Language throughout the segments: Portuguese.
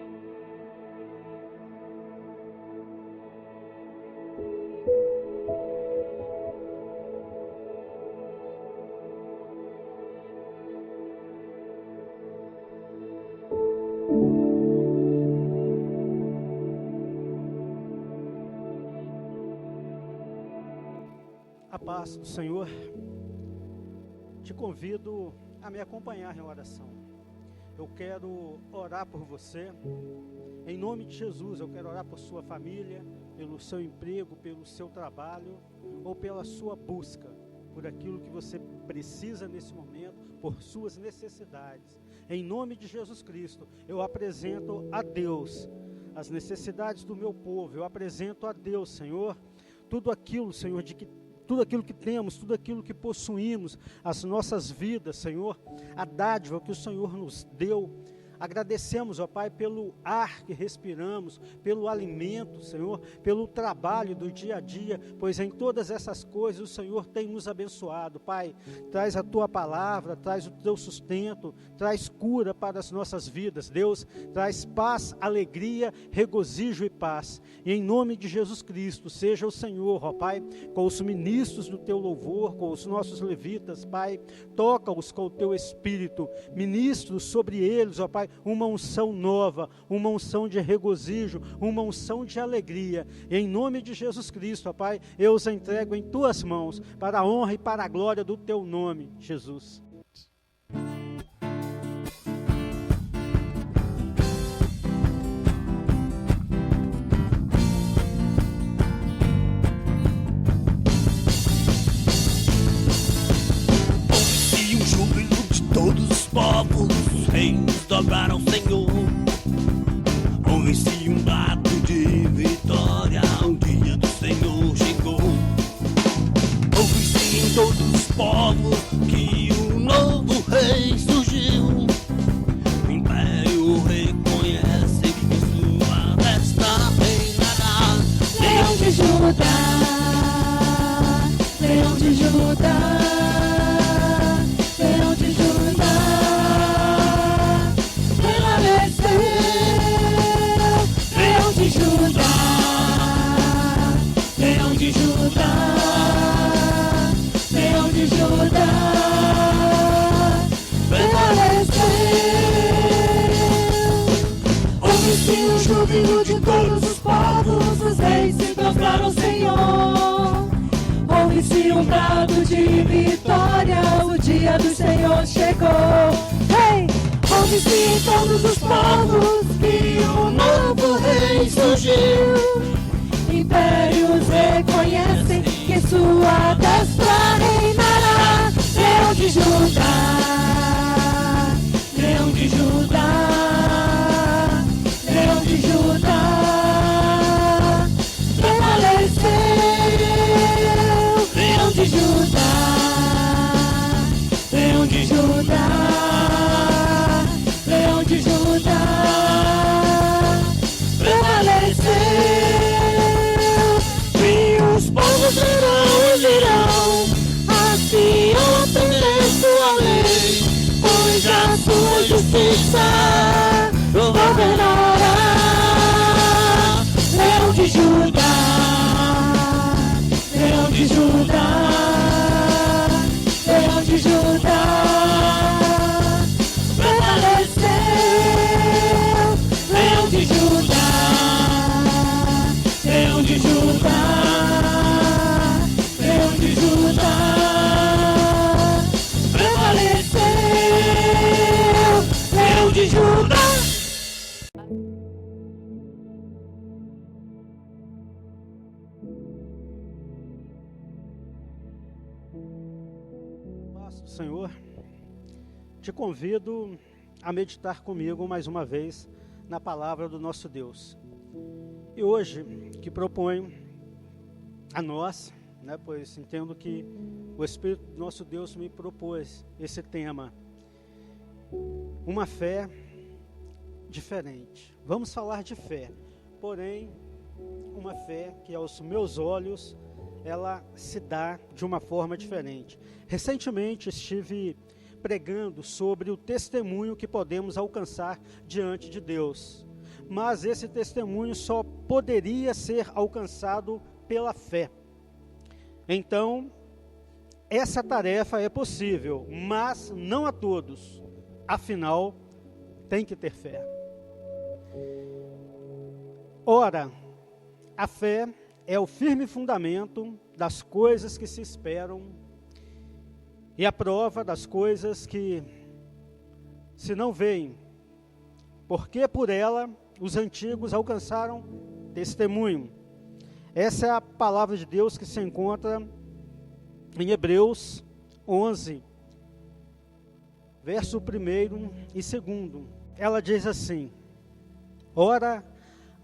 A paz do Senhor, te convido a me acompanhar em oração. Eu quero orar por você, em nome de Jesus. Eu quero orar por sua família, pelo seu emprego, pelo seu trabalho, ou pela sua busca, por aquilo que você precisa nesse momento, por suas necessidades. Em nome de Jesus Cristo, eu apresento a Deus as necessidades do meu povo. Eu apresento a Deus, Senhor, tudo aquilo, Senhor, tudo aquilo que temos, tudo aquilo que possuímos, as nossas vidas, Senhor, a dádiva que o Senhor nos deu. Agradecemos, ó Pai, pelo ar que respiramos, pelo alimento, Senhor, pelo trabalho do dia a dia, pois em todas essas coisas o Senhor tem nos abençoado. Pai, traz a Tua palavra, traz o Teu sustento, traz cura para as nossas vidas. Deus, traz paz, alegria, regozijo e paz. E em nome de Jesus Cristo, seja o Senhor, ó Pai, com os ministros do Teu louvor, com os nossos levitas, Pai, toca-os com o Teu Espírito, ministros sobre eles, ó Pai, uma unção nova, uma unção de regozijo, uma unção de alegria. E em nome de Jesus Cristo, ó Pai, eu os entrego em Tuas mãos, para a honra e para a glória do Teu nome, Jesus. E o júbilo de todos os povos, os reinos dobraram ao Senhor. Ouve-se um brado de vitória, o dia do Senhor chegou. Ouve-se em todos os povos que o novo rei surgiu. O império reconhece que sua destra reinará. Leão de Judá, Leão de Judá, Leão de Judá, prevaleceu. Leão de Judá, Leão de Judá, Leão de Judá, prevaleceu. Ouve-se o júbilo de todos os povos, os reis se dobraram ao Senhor. Ouve-se um brado de vitória, o dia do Senhor chegou. Hey! Ouve-se em todos os povos que o novo rei surgiu. Impérios reconhecem que sua destra reinará. Leão de Judá, Leão de Judá, Leão de Judá, prevaleceu. Leão de Judá, Leão de Judá, Leão de Judá, prevaleceu. E os povos virão, assim aprender sua lei, pois a sua justiça governará. Leão de Judá, Leão de Judá, Leão de Judá, prevaleceu. Leão de Judá, Leão de Judá, Leão de Judá, prevaleceu. Leão de Judá. Paz do Senhor, te convido a meditar comigo mais uma vez na palavra do nosso Deus. E hoje que proponho a nós, pois entendo que o Espírito do nosso Deus me propôs esse tema, uma fé diferente. Vamos falar de fé, porém uma fé que aos meus olhos ela se dá de uma forma diferente. Recentemente estive pregando sobre o testemunho que podemos alcançar diante de Deus. mas esse testemunho só poderia ser alcançado pela fé. Então, essa tarefa é possível, mas não a todos. Afinal, tem que ter fé. Ora, a fé é o firme fundamento das coisas que se esperam e a prova das coisas que se não veem, porque por ela os antigos alcançaram testemunho. Essa é a palavra de Deus que se encontra em Hebreus 11, verso 1 e 2. Ela diz assim: ora,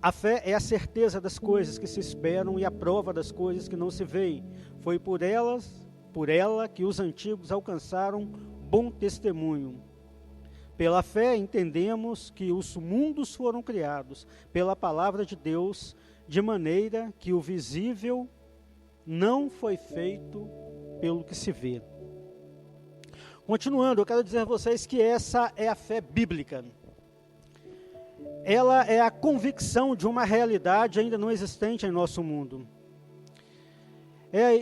a fé é a certeza das coisas que se esperam e a prova das coisas que não se veem. Foi por ela que os antigos alcançaram bom testemunho. Pela fé entendemos que os mundos foram criados pela palavra de Deus, de maneira que o visível não foi feito pelo que se vê. Continuando, eu quero dizer a vocês que essa é a fé bíblica. Ela é a convicção de uma realidade ainda não existente em nosso mundo.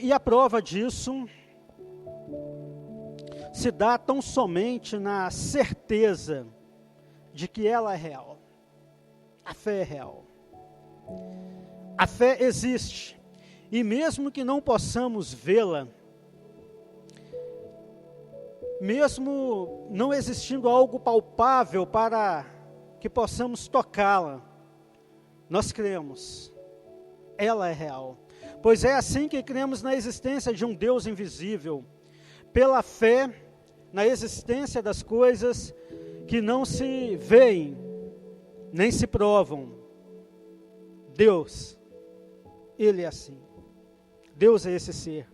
E a prova disso se dá tão somente na certeza de que ela é real. A fé é real. A fé existe. E mesmo que não possamos vê-la, mesmo não existindo algo palpável para que possamos tocá-la, nós cremos. Ela é real. Pois é assim que cremos na existência de um Deus invisível. Pela fé, na existência das coisas que não se veem, nem se provam. Deus, Ele é assim. Deus é esse ser.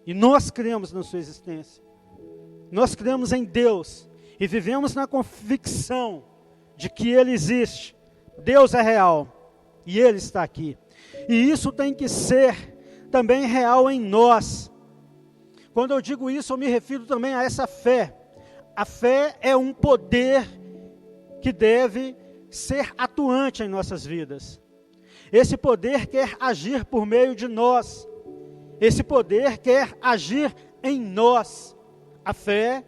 E nós cremos na sua existência. Nós cremos em Deus e vivemos na convicção de que Ele existe. Deus é real e Ele está aqui. E isso tem que ser também real em nós. Quando eu digo isso, eu me refiro também a essa fé. A fé é um poder que deve ser atuante em nossas vidas. Esse poder quer agir por meio de nós. Esse poder quer agir em nós. A fé,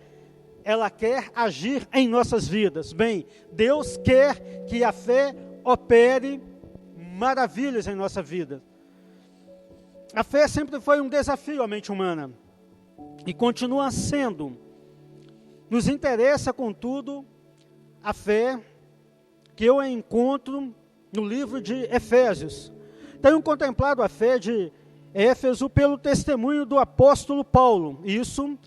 ela quer agir em nossas vidas. Bem, Deus quer que a fé opere maravilhas em nossa vida. A fé sempre foi um desafio à mente humana. E continua sendo. Nos interessa, contudo, a fé que eu encontro no livro de Efésios. Tenho contemplado a fé de Éfeso pelo testemunho do apóstolo Paulo. Isso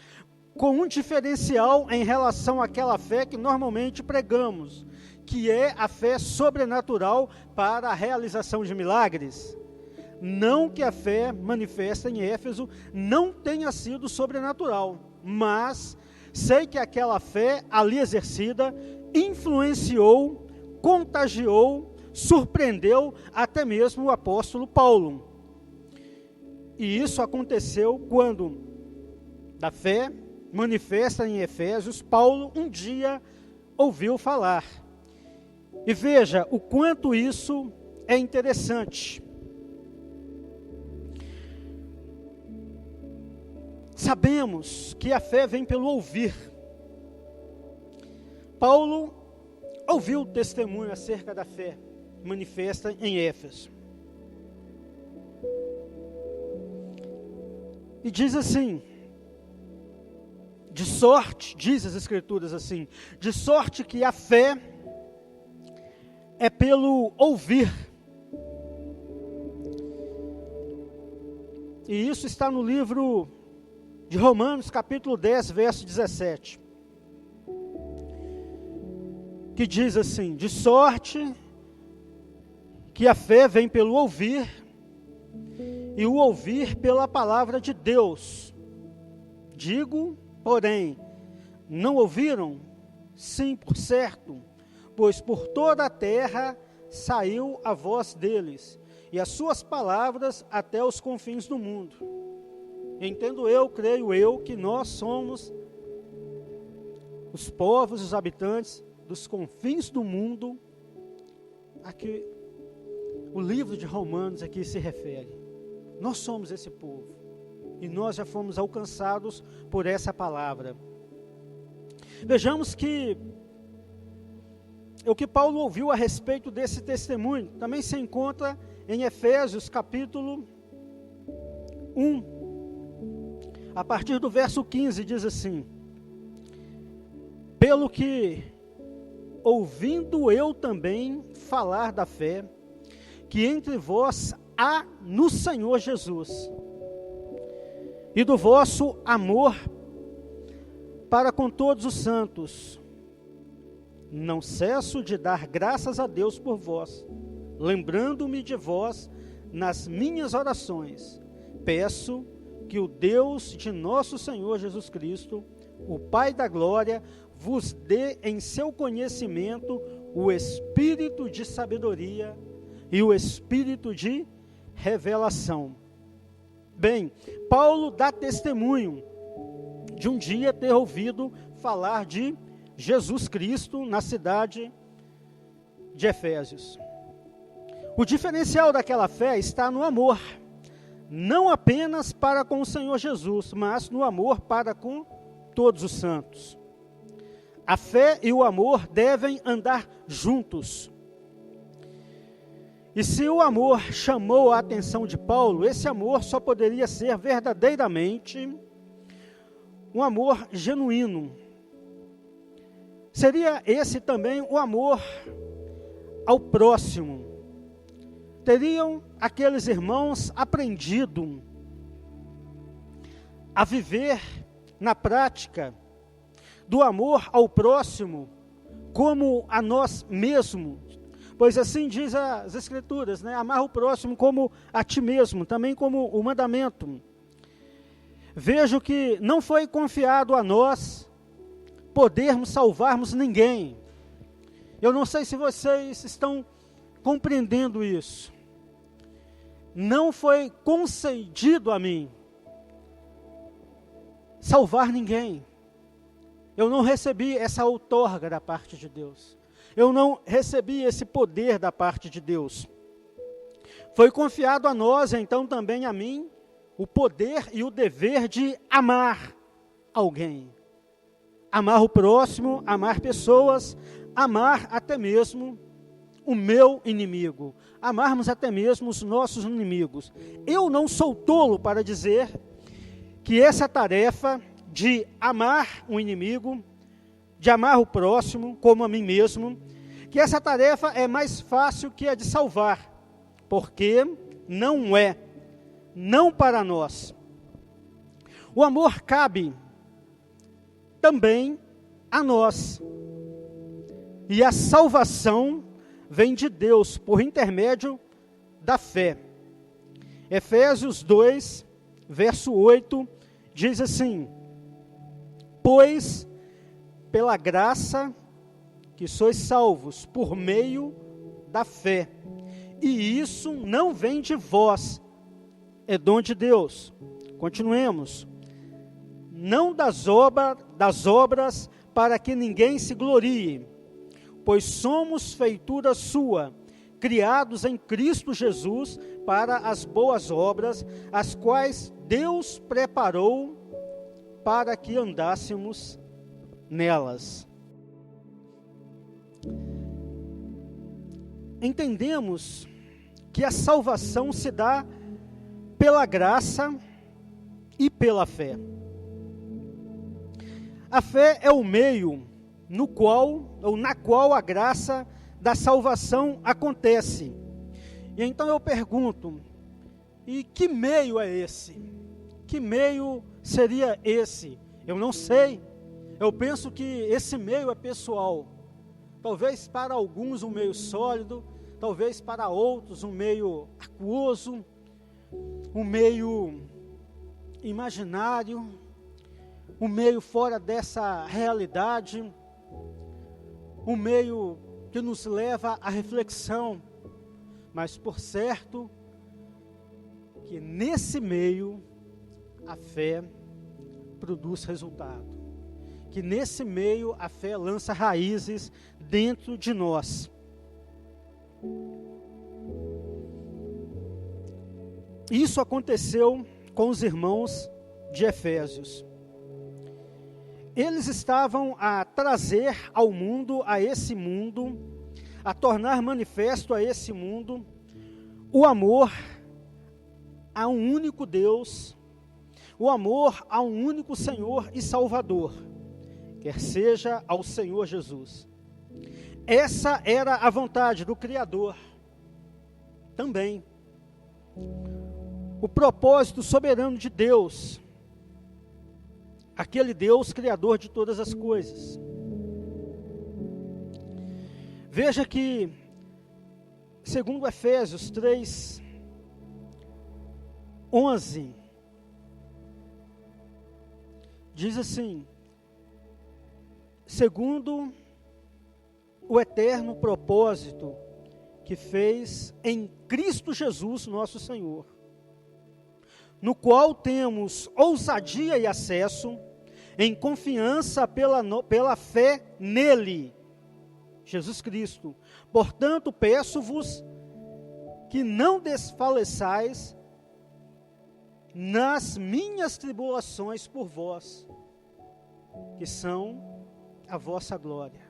com um diferencial em relação àquela fé que normalmente pregamos, que é a fé sobrenatural para a realização de milagres. Não que a fé manifesta em Éfeso não tenha sido sobrenatural, mas sei que aquela fé ali exercida influenciou, contagiou, surpreendeu até mesmo o apóstolo Paulo. E isso aconteceu quando, da fé manifesta em Efésios, Paulo um dia ouviu falar. E veja o quanto isso é interessante. Sabemos que a fé vem pelo ouvir. Paulo ouviu o testemunho acerca da fé manifesta em Éfeso. E diz assim, de sorte, diz as Escrituras assim, de sorte que a fé é pelo ouvir. E isso está no livro de Romanos, capítulo 10, verso 17. Que diz assim, de sorte que a fé vem pelo ouvir, e o ouvir pela palavra de Deus. Digo, porém, não ouviram? Sim, por certo, pois por toda a terra saiu a voz deles, e as suas palavras até os confins do mundo. Entendo eu, creio eu, que nós somos os povos, os habitantes dos confins do mundo, a que o livro de Romanos aqui se refere. Nós somos esse povo. E nós já fomos alcançados por essa palavra. Vejamos que o que Paulo ouviu a respeito desse testemunho também se encontra em Efésios capítulo 1. A partir do verso 15 diz assim: pelo que, ouvindo eu também falar da fé, que entre vós há no Senhor Jesus, e do vosso amor para com todos os santos, não cesso de dar graças a Deus por vós, lembrando-me de vós nas minhas orações. Peço que o Deus de nosso Senhor Jesus Cristo, o Pai da glória, vos dê em seu conhecimento o espírito de sabedoria e o espírito de revelação. Bem, Paulo dá testemunho de um dia ter ouvido falar de Jesus Cristo na cidade de Efésios. O diferencial daquela fé está no amor, não apenas para com o Senhor Jesus, mas no amor para com todos os santos. A fé e o amor devem andar juntos. E se o amor chamou a atenção de Paulo, esse amor só poderia ser verdadeiramente um amor genuíno. Seria esse também o amor ao próximo. Teriam aqueles irmãos aprendido a viver na prática do amor ao próximo como a nós mesmos. Pois assim diz as Escrituras, né? Amar o próximo como a ti mesmo, também como o mandamento. Vejo que não foi confiado a nós podermos salvarmos ninguém. Eu não sei se vocês estão compreendendo isso. Não foi concedido a mim salvar ninguém. Eu não recebi essa outorga da parte de Deus. Eu não recebi esse poder da parte de Deus. Foi confiado a nós, então também a mim, o poder e o dever de amar alguém. Amar o próximo, amar pessoas, amar até mesmo o meu inimigo. Amarmos até mesmo os nossos inimigos. Eu não sou tolo para dizer que essa tarefa de amar o inimigo, de amar o próximo como a mim mesmo, que essa tarefa é mais fácil que a de salvar, porque não é, não para nós. O amor cabe também a nós, e a salvação vem de Deus por intermédio da fé. Efésios 2, verso 8, diz assim: pois pela graça que sois salvos por meio da fé, e isso não vem de vós, é dom de Deus. Continuemos. Não das obras para que ninguém se glorie, pois somos feitura sua, criados em Cristo Jesus para as boas obras, as quais Deus preparou para que andássemos nelas. Entendemos que a salvação se dá pela graça e pela fé. A fé é o meio no qual, ou na qual a graça da salvação acontece. E então eu pergunto, e que meio é esse? Que meio seria esse? Eu não sei. Eu penso que esse meio é pessoal. Talvez para alguns um meio sólido, talvez para outros um meio aquoso, um meio imaginário, um meio fora dessa realidade, um meio que nos leva à reflexão, mas por certo que nesse meio a fé produz resultado, que nesse meio a fé lança raízes dentro de nós. Isso aconteceu com os irmãos de Efésios. Eles estavam a trazer ao mundo, a esse mundo, a tornar manifesto a esse mundo, o amor a um único Deus, o amor a um único Senhor e Salvador, quer seja ao Senhor Jesus. Essa era a vontade do Criador também. O propósito soberano de Deus, aquele Deus criador de todas as coisas. Veja que, segundo Efésios 3:11, diz assim: segundo o eterno propósito que fez em Cristo Jesus, nosso Senhor, no qual temos ousadia e acesso em confiança pela fé nele, Jesus Cristo. Portanto, peço-vos que não desfaleçais nas minhas tribulações por vós, que são a vossa glória.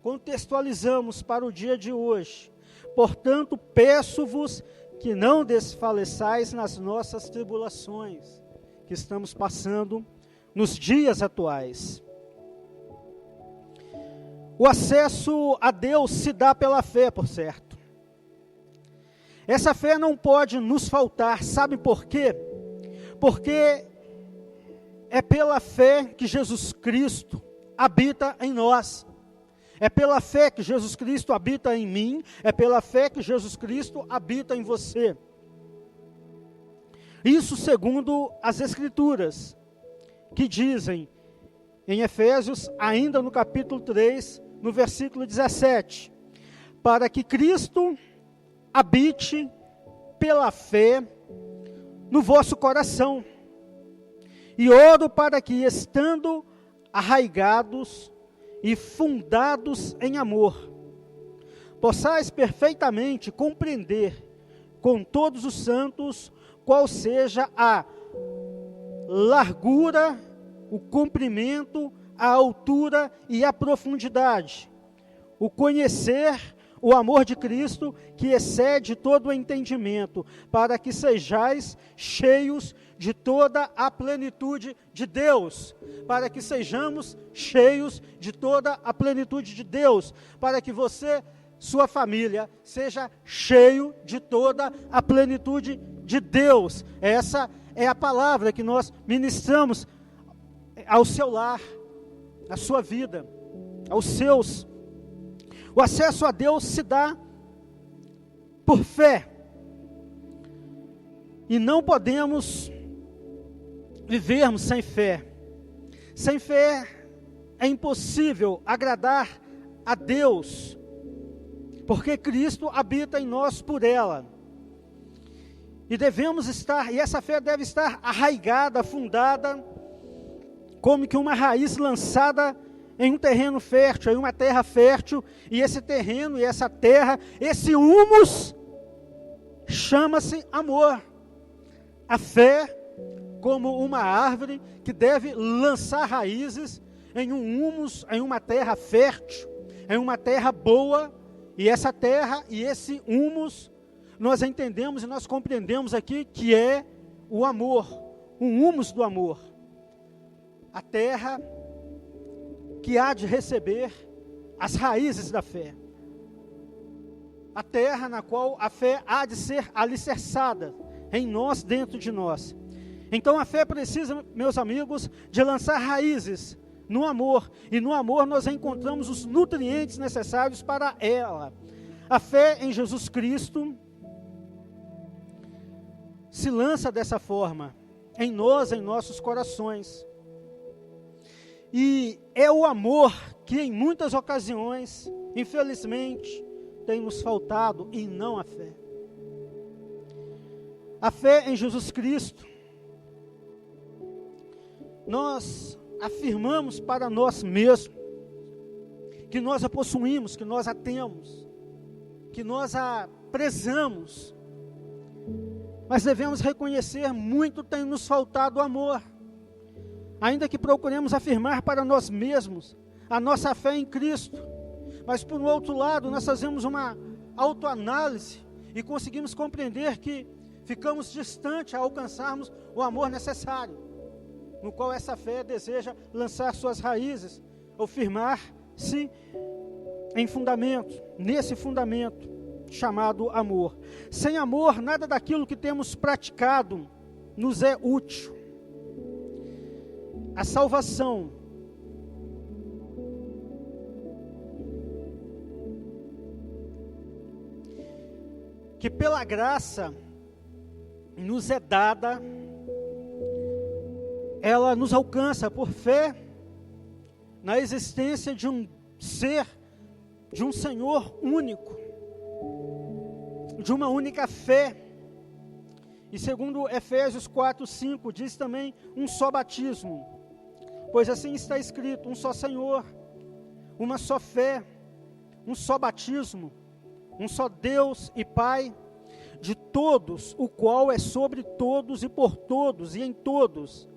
Contextualizamos para o dia de hoje. Portanto, peço-vos que não desfaleçais nas nossas tribulações que estamos passando nos dias atuais. O acesso a Deus se dá pela fé, por certo. Essa fé não pode nos faltar, sabe por quê? Porque é pela fé que Jesus Cristo habita em nós. É pela fé que Jesus Cristo habita em mim, é pela fé que Jesus Cristo habita em você. Isso segundo as Escrituras, que dizem em Efésios, ainda no capítulo 3, no versículo 17, para que Cristo habite pela fé no vosso coração, e oro para que, estando arraigados e fundados em amor, possais perfeitamente compreender com todos os santos qual seja a largura, o comprimento, a altura e a profundidade, o conhecer o amor de Cristo que excede todo o entendimento, para que sejais cheios de toda a plenitude de Deus, para que sejamos cheios de toda a plenitude de Deus, para que você, sua família, seja cheio de toda a plenitude de Deus. Essa é a palavra que nós ministramos ao seu lar, à sua vida, aos seus. O acesso a Deus se dá por fé. E não podemos vivermos sem fé. Sem fé é impossível agradar a Deus, porque Cristo habita em nós por ela. E devemos estar, e essa fé deve estar arraigada, fundada, como que uma raiz lançada em um terreno fértil, em uma terra fértil, e esse terreno e essa terra, esse humus, chama-se amor. A fé, como uma árvore que deve lançar raízes em um humus, em uma terra fértil, em uma terra boa, e essa terra e esse humus, nós entendemos e nós compreendemos aqui que é o amor, o humus do amor. A terra que há de receber as raízes da fé. A terra na qual a fé há de ser alicerçada em nós, dentro de nós. Então a fé precisa, meus amigos, de lançar raízes no amor. E no amor nós encontramos os nutrientes necessários para ela. A fé em Jesus Cristo se lança dessa forma, em nós, em nossos corações. E é o amor que em muitas ocasiões, infelizmente, tem nos faltado, e não a fé. A fé em Jesus Cristo, nós afirmamos para nós mesmos, que nós a possuímos, que nós a temos, que nós a prezamos. Mas devemos reconhecer, muito tem nos faltado amor. Ainda que procuremos afirmar para nós mesmos a nossa fé em Cristo, mas por outro lado, nós fazemos uma autoanálise e conseguimos compreender que ficamos distantes a alcançarmos o amor necessário, no qual essa fé deseja lançar suas raízes, ou firmar-se em fundamento, nesse fundamento chamado amor. Sem amor, nada daquilo que temos praticado nos é útil. A salvação que pela graça nos é dada, ela nos alcança por fé na existência de um ser, de um Senhor único, de uma única fé. E segundo Efésios 4:5, diz também um só batismo, pois assim está escrito: um só Senhor, uma só fé, um só batismo, um só Deus e Pai de todos, o qual é sobre todos e por todos e em todos.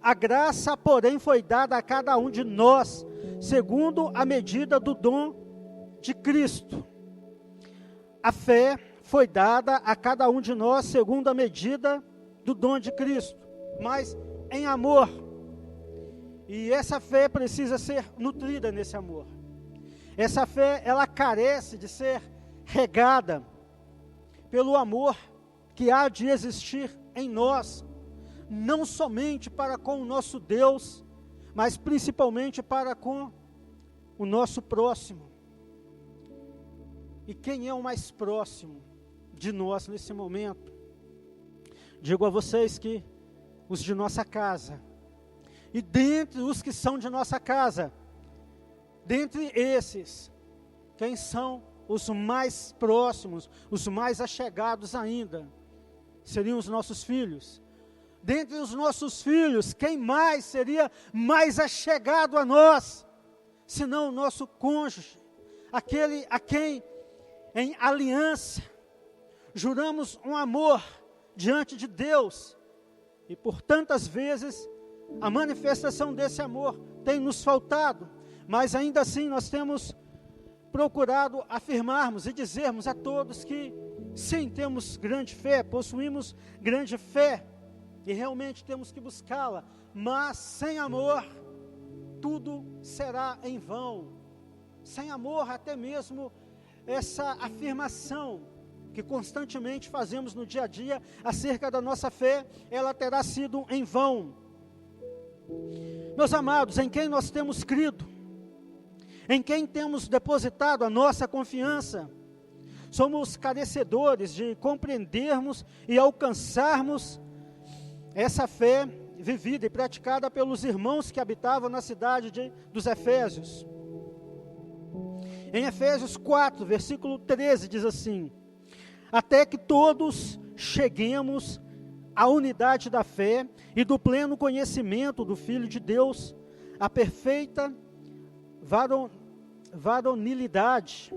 A graça, porém, foi dada a cada um de nós, segundo a medida do dom de Cristo. A fé foi dada a cada um de nós, segundo a medida do dom de Cristo, mas em amor. E essa fé precisa ser nutrida nesse amor. Essa fé, ela carece de ser regada pelo amor que há de existir em nós, não somente para com o nosso Deus, mas principalmente para com o nosso próximo. E quem é o mais próximo de nós nesse momento? Digo a vocês que os de nossa casa, e dentre os que são de nossa casa, dentre esses, quem são os mais próximos, os mais achegados ainda, seriam os nossos filhos. Dentre os nossos filhos, quem mais seria mais achegado a nós, senão o nosso cônjuge, aquele a quem, em aliança, juramos um amor diante de Deus, e por tantas vezes, a manifestação desse amor tem nos faltado, mas ainda assim nós temos procurado afirmarmos e dizermos a todos que sim, temos grande fé, possuímos grande fé, e realmente temos que buscá-la, mas sem amor, tudo será em vão. Sem amor, até mesmo essa afirmação que constantemente fazemos no dia a dia acerca da nossa fé, ela terá sido em vão. Meus amados, em quem nós temos crido, em quem temos depositado a nossa confiança, somos carecedores de compreendermos e alcançarmos essa fé vivida e praticada pelos irmãos que habitavam na cidade dos Efésios. Em Efésios 4, versículo 13, diz assim: até que todos cheguemos à unidade da fé e do pleno conhecimento do Filho de Deus, a perfeita varonilidade,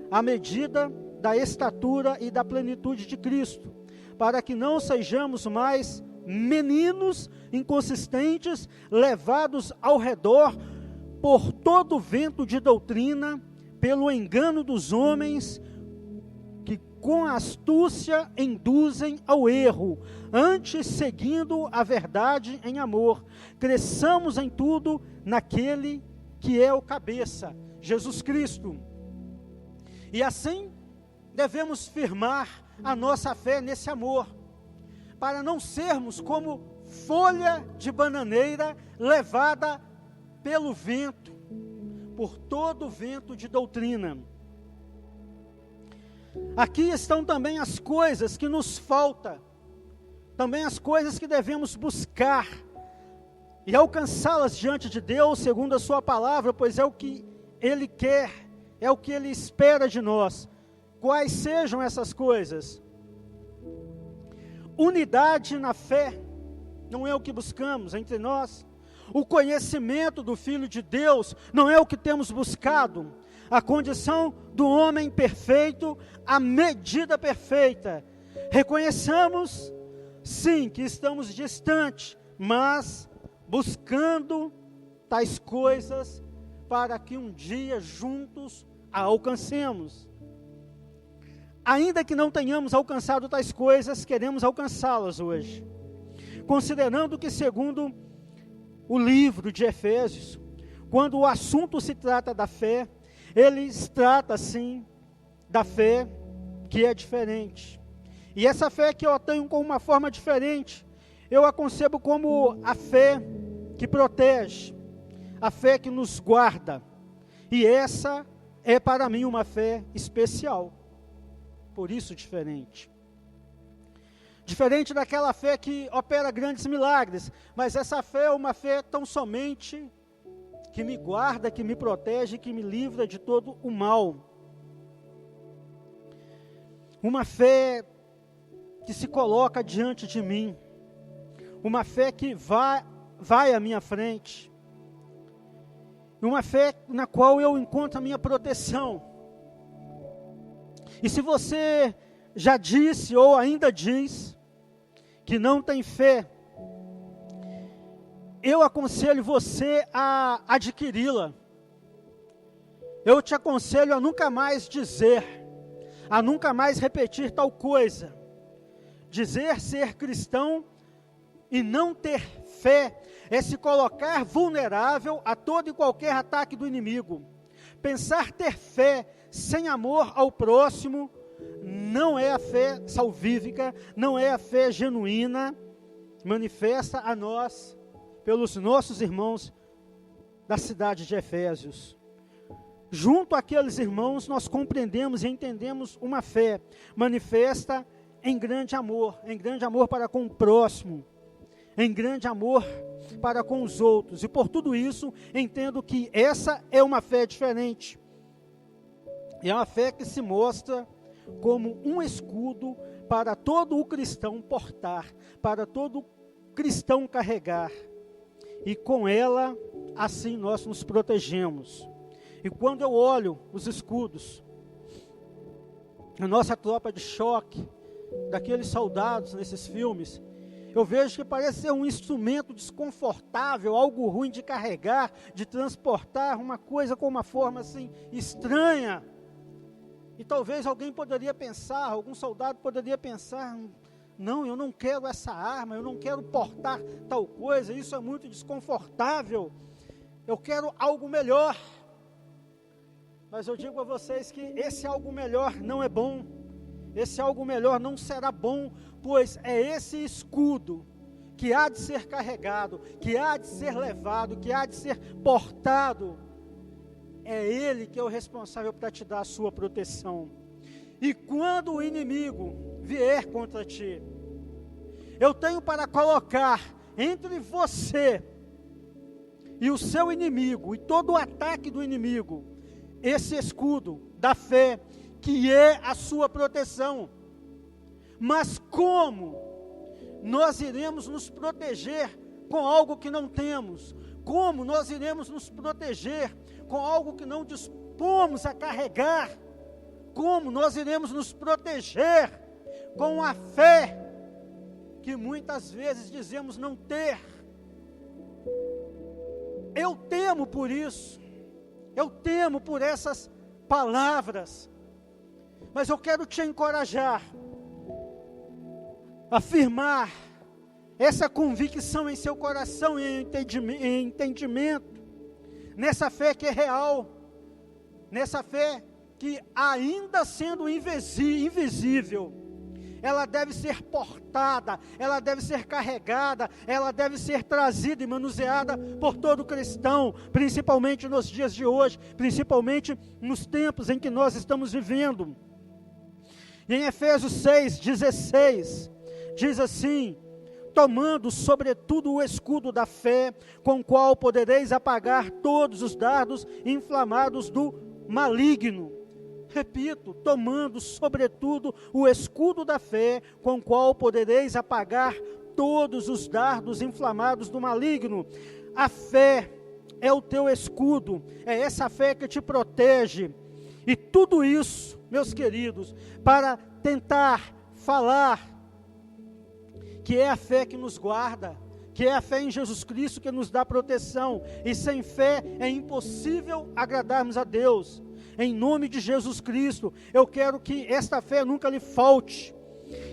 à medida da estatura e da plenitude de Cristo, para que não sejamos mais meninos inconsistentes, levados ao redor por todo vento de doutrina, pelo engano dos homens, que com astúcia induzem ao erro, antes seguindo a verdade em amor, cresçamos em tudo naquele que é o cabeça, Jesus Cristo. E assim devemos firmar a nossa fé nesse amor, para não sermos como folha de bananeira levada pelo vento, por todo o vento de doutrina. Aqui estão também as coisas que nos faltam, também as coisas que devemos buscar e alcançá-las diante de Deus, segundo a sua palavra, pois é o que Ele quer, é o que Ele espera de nós. Quais sejam essas coisas? Unidade na fé, não é o que buscamos entre nós. O conhecimento do Filho de Deus, não é o que temos buscado. A condição do homem perfeito, a medida perfeita. Reconheçamos sim, que estamos distantes, mas buscando tais coisas para que um dia juntos a alcancemos. Ainda que não tenhamos alcançado tais coisas, queremos alcançá-las hoje. Considerando que, segundo o livro de Efésios, quando o assunto se trata da fé, eles tratam, sim, da fé que é diferente. E essa fé que eu tenho com uma forma diferente, eu a concebo como a fé que protege, a fé que nos guarda. E essa é para mim uma fé especial, por isso diferente. Diferente daquela fé que opera grandes milagres, mas essa fé é uma fé tão somente que me guarda, que me protege, que me livra de todo o mal. Uma fé que se coloca diante de mim, uma fé que vai à minha frente, uma fé na qual eu encontro a minha proteção. E se você já disse ou ainda diz que não tem fé, eu aconselho você a adquiri-la. Eu te aconselho a nunca mais dizer, a nunca mais repetir tal coisa. Dizer ser cristão e não ter fé é se colocar vulnerável a todo e qualquer ataque do inimigo. Pensar ter fé sem amor ao próximo não é a fé salvífica, não é a fé genuína, manifesta a nós pelos nossos irmãos da cidade de Efésios. Junto àqueles irmãos, nós compreendemos e entendemos uma fé manifesta em grande amor para com o próximo, em grande amor para com os outros. E por tudo isso, entendo que essa é uma fé diferente. É uma fé que se mostra como um escudo para todo o cristão portar, para todo cristão carregar. E com ela, assim nós nos protegemos. E quando eu olho os escudos, a nossa tropa de choque, daqueles soldados nesses filmes, eu vejo que parece ser um instrumento desconfortável, algo ruim de carregar, de transportar, uma coisa com uma forma assim estranha. E talvez alguém poderia pensar, algum soldado poderia pensar, não, eu não quero essa arma, eu não quero portar tal coisa, isso é muito desconfortável, eu quero algo melhor. Mas eu digo a vocês que esse algo melhor não é bom, esse algo melhor não será bom, pois é esse escudo que há de ser carregado, que há de ser levado, que há de ser portado. É Ele que é o responsável para te dar a sua proteção. E quando o inimigo vier contra ti, eu tenho para colocar entre você e o seu inimigo, e todo o ataque do inimigo, esse escudo da fé, que é a sua proteção. Mas como nós iremos nos proteger com algo que não temos? Como nós iremos nos proteger com algo que não dispomos a carregar? Como nós iremos nos proteger com a fé que muitas vezes dizemos não ter? Eu temo por isso, eu temo por essas palavras, mas eu quero te encorajar, afirmar essa convicção em seu coração e em entendimento, nessa fé que é real, nessa fé que ainda sendo invisível, ela deve ser portada, ela deve ser carregada, ela deve ser trazida e manuseada por todo cristão, principalmente nos dias de hoje, principalmente nos tempos em que nós estamos vivendo. E em Efésios 6:16, diz assim: tomando sobretudo o escudo da fé, com o qual podereis apagar todos os dardos inflamados do maligno. Repito, tomando sobretudo o escudo da fé, com o qual podereis apagar todos os dardos inflamados do maligno. A fé é o teu escudo, é essa fé que te protege. E tudo isso, meus queridos, para tentar falar que é a fé que nos guarda, que é a fé em Jesus Cristo que nos dá proteção, e sem fé é impossível agradarmos a Deus. Em nome de Jesus Cristo, eu quero que esta fé nunca lhe falte.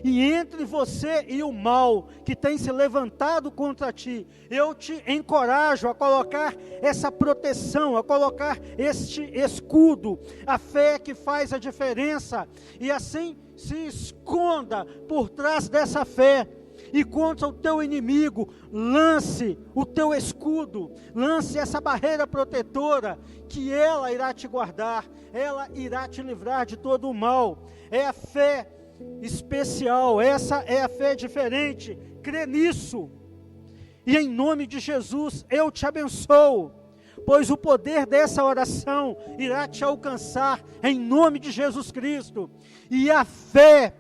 E entre você e o mal que tem se levantado contra ti, eu te encorajo a colocar essa proteção, a colocar este escudo, a fé que faz a diferença, e assim se esconda por trás dessa fé, e contra o teu inimigo, lance o teu escudo, lance essa barreira protetora, que ela irá te guardar, ela irá te livrar de todo o mal. É a fé especial, essa é a fé diferente, crê nisso, e em nome de Jesus eu te abençoo, pois o poder dessa oração irá te alcançar, em nome de Jesus Cristo, e a fé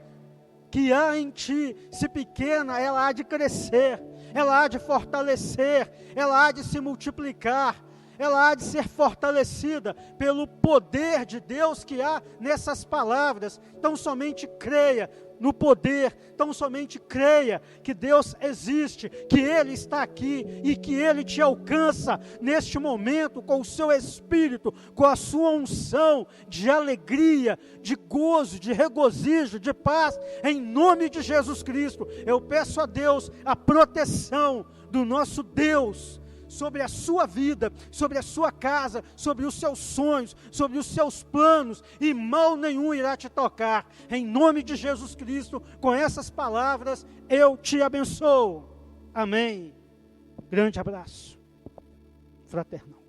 que há em ti, se pequena, ela há de crescer, ela há de fortalecer, ela há de se multiplicar, ela há de ser fortalecida pelo poder de Deus que há nessas palavras. Tão somente creia no poder, tão somente creia que Deus existe, que Ele está aqui e que Ele te alcança neste momento com o seu Espírito, com a sua unção de alegria, de gozo, de regozijo, de paz, em nome de Jesus Cristo. Eu peço a Deus a proteção do nosso Deus sobre a sua vida, sobre a sua casa, sobre os seus sonhos, sobre os seus planos, e mal nenhum irá te tocar. Em nome de Jesus Cristo, com essas palavras, eu te abençoo. Amém. Grande abraço fraternal.